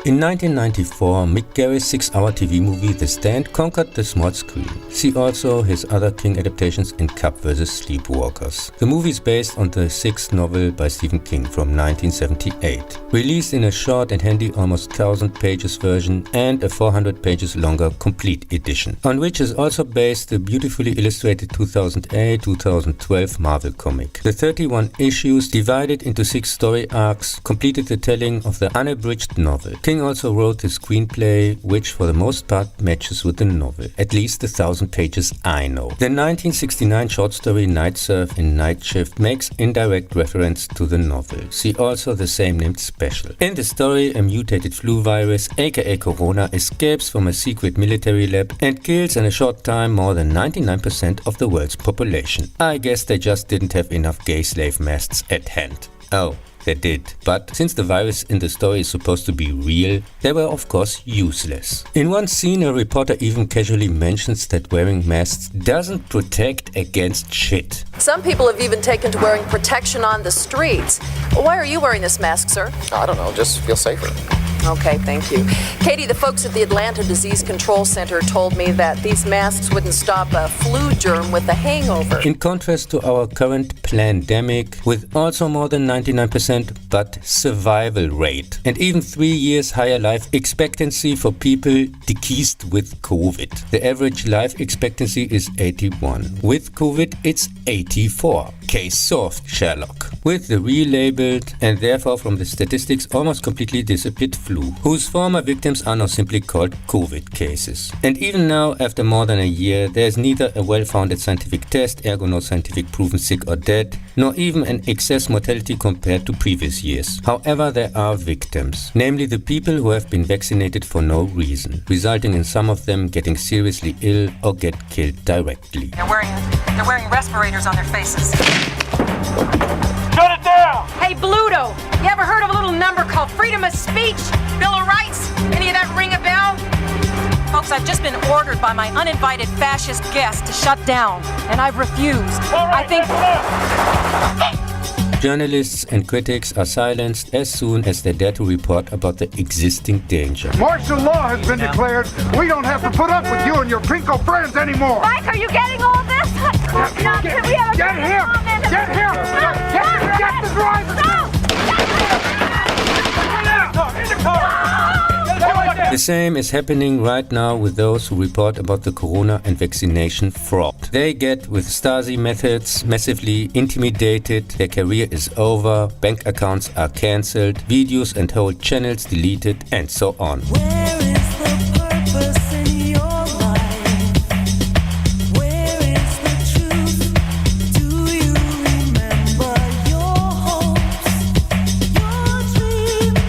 In 1994, Mick Garry's 6-hour TV movie The Stand conquered the small screen. See also his other King adaptations in Cub vs. Sleepwalkers. The movie is based on the 6th novel by Stephen King from 1978. Released in a short and handy almost 1000 pages version and a 400 pages longer complete edition, on which is also based the beautifully illustrated 2008-2012 Marvel comic. The 31 issues, divided into 6 story arcs, completed the telling of the unabridged novel. King also wrote the screenplay, which for the most part matches with the novel, at least the 1000 pages I know. The 1969 short story Night Surf in Night Shift makes indirect reference to the novel. See also the same named special. In the story, a mutated flu virus, aka Corona, escapes from a secret military lab and kills in a short time more than 99% of the world's population. I guess they just didn't have enough gay slave masks at hand. Oh, they did, but since the virus in the story is supposed to be real, they were of course useless. In one scene, a reporter even casually mentions that wearing masks doesn't protect against shit. Some people have even taken to wearing protection on the streets. Why are you wearing this mask, sir? I don't know, just feel safer. Okay, thank you. Katie, the folks at the Atlanta Disease Control Center told me that these masks wouldn't stop a flu germ with a hangover. In contrast to our current pandemic, with also more than 99% but survival rate, and even 3 years higher life expectancy for people deceased with COVID. The average life expectancy is 81. With COVID, it's 84. Case solved, Sherlock. With the relabeled and therefore from the statistics almost completely disappeared flu, whose former victims are now simply called COVID cases. And even now, after more than a year, there is neither a well-founded scientific test, ergo no scientific proven sick or dead, nor even an excess mortality compared to previous years. However, there are victims, namely the people who have been vaccinated for no reason, resulting in some of them getting seriously ill or get killed directly. They're wearing respirators on their faces. Shut it down! Hey, Bluto, you ever heard of a little number called freedom of speech? Bill of Rights? Any of that ring a bell? Folks, I've just been ordered by my uninvited fascist guest to shut down, and I've refused. All right, I think... Journalists and critics are silenced as soon as they dare to report about the existing danger. Martial law has been declared. We don't have to put up with you and your pinko friends anymore. Mike, are you getting all this? Can we have a Get him! Get him! Get the driver! In the car! The same is happening right now with those who report about the corona and vaccination fraud. They get, with Stasi methods, massively intimidated, their career is over, bank accounts are cancelled, videos and whole channels deleted, and so on. Where is the purpose in your life? Where is the truth? Do you remember your hopes, your dreams?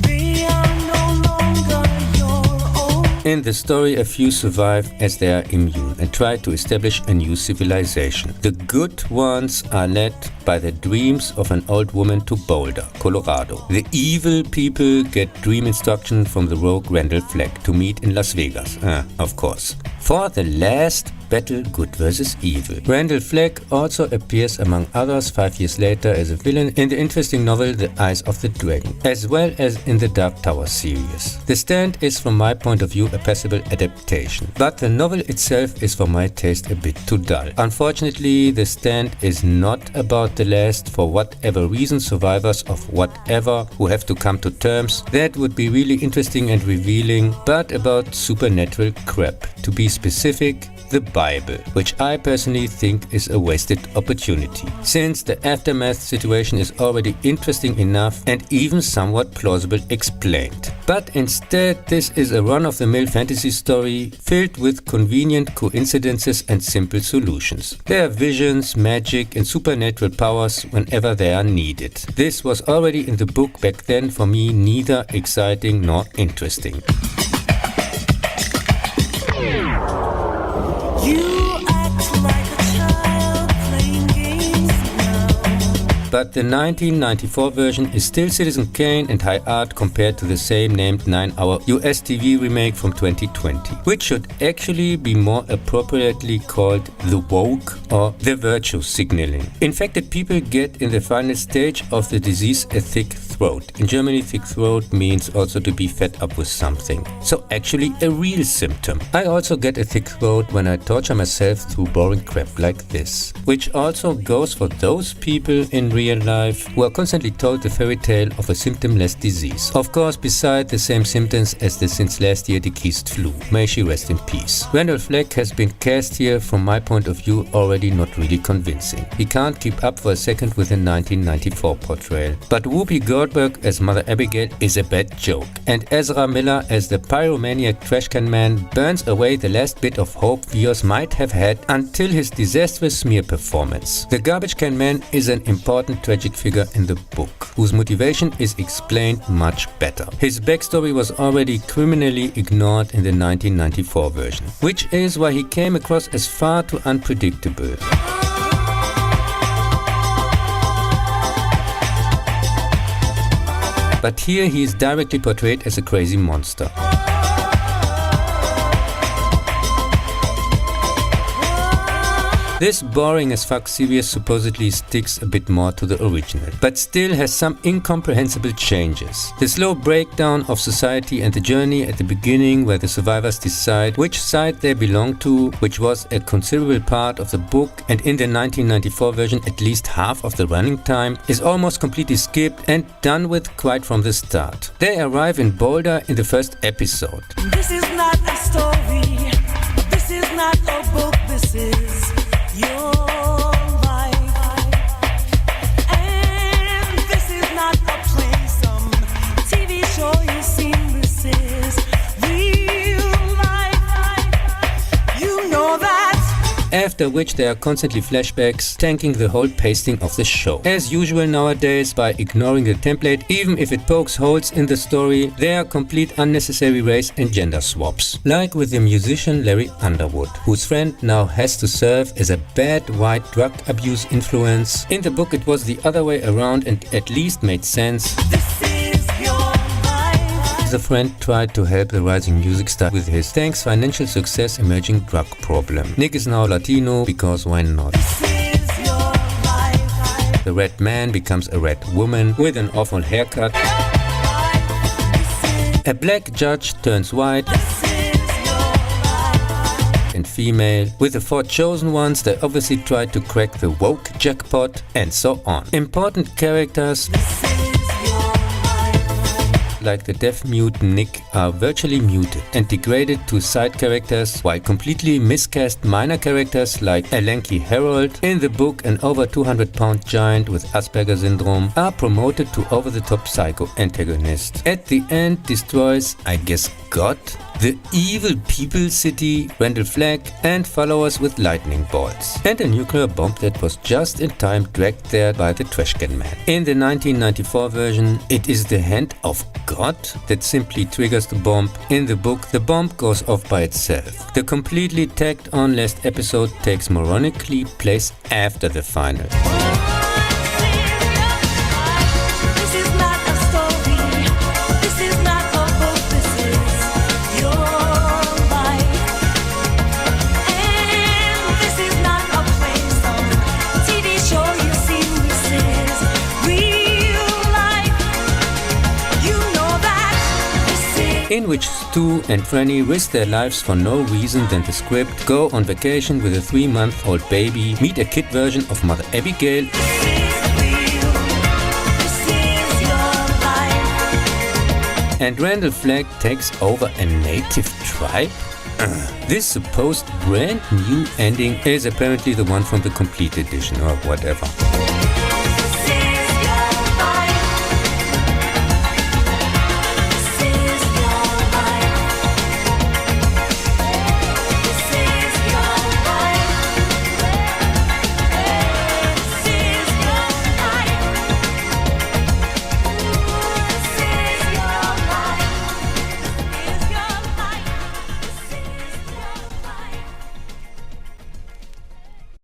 They are no longer your own. In the story, a few survive as they are immune and try to establish a new civilization. The good ones are led by the dreams of an old woman to Boulder, Colorado. The evil people get dream instruction from the rogue Randall Flagg to meet in Las Vegas, of course. For the last battle, good versus evil. Randall Flagg also appears among others 5 years later as a villain in the interesting novel The Eyes of the Dragon, as well as in the Dark Tower series. The Stand is from my point of view a passable adaptation, but the novel itself is for my taste a bit too dull. Unfortunately, The Stand is not about the last, for whatever reason, survivors of whatever who have to come to terms. That would be really interesting and revealing, but about supernatural crap. To be specific, the Bible, which I personally think is a wasted opportunity, since the aftermath situation is already interesting enough and even somewhat plausible explained. But instead, this is a run-of-the-mill fantasy story filled with convenient coincidences and simple solutions. There are visions, magic and supernatural powers whenever they are needed. This was already in the book back then, for me neither exciting nor interesting. You act like a child playing games now. But the 1994 version is still Citizen Kane and high art compared to the same named 9-hour US TV remake from 2020, which should actually be more appropriately called the woke or the virtue signaling. Infected people get in the final stage of the disease a thick throat. In Germany, thick throat means also to be fed up with something. So actually a real symptom. I also get a thick throat when I torture myself through boring crap like this. Which also goes for those people in real life who are constantly told the fairy tale of a symptomless disease. Of course, beside the same symptoms as the since last year deceased flu. May she rest in peace. Randall Flagg has been cast here, from my point of view, already not really convincing. He can't keep up for a second with the 1994 portrayal. But Whoopi Goldberg as Mother Abigail is a bad joke. And Ezra Miller as the pyromaniac trashcan man burns away the last bit of hope viewers might have had until his disastrous smear performance. The garbage can man is an important tragic figure in the book, whose motivation is explained much better. His backstory was already criminally ignored in the 1994 version, which is why he came across as far too unpredictable. But here he is directly portrayed as a crazy monster. This boring as fuck series supposedly sticks a bit more to the original, but still has some incomprehensible changes. The slow breakdown of society and the journey at the beginning where the survivors decide which side they belong to, which was a considerable part of the book, and in the 1994 version at least half of the running time, is almost completely skipped and done with quite from the start. They arrive in Boulder in the first episode. This is not a story. This is not a book. This is your life. And this is not a play, some TV show you've seen. This is real life. You know that. After which there are constantly flashbacks, tanking the whole pasting of the show. As usual nowadays, by ignoring the template, even if it pokes holes in the story, there are complete unnecessary race and gender swaps. Like with the musician Larry Underwood, whose friend now has to serve as a bad white drug abuse influence. In the book it was the other way around and at least made sense. This is your life. The friend tried to help the rising music star with his thanks financial success emerging drug problem. Nick is now Latino because why not? This is your life. The red man becomes a red woman with an awful haircut. A black judge turns white and female. With the 4 chosen ones, they obviously tried to crack the woke jackpot and so on. Important characters like the deaf-mute Nick are virtually muted and degraded to side characters, while completely miscast minor characters like a lanky Harold in the book, an over 200-pound giant with Asperger syndrome, are promoted to over-the-top psycho antagonist. At the end destroys, I guess, God, the evil people city, Randall Flagg, and followers with lightning bolts, and a nuclear bomb that was just in time dragged there by the trashcan man. In the 1994 version, it is the hand of God that simply triggers the bomb. In the book, the bomb goes off by itself. The completely tacked on last episode takes moronically place after the final. In which Stu and Franny risk their lives for no reason than the script, go on vacation with a 3-month-old baby, meet a kid version of Mother Abigail, and Randall Flagg takes over a native tribe? This supposed brand new ending is apparently the one from the complete edition or whatever.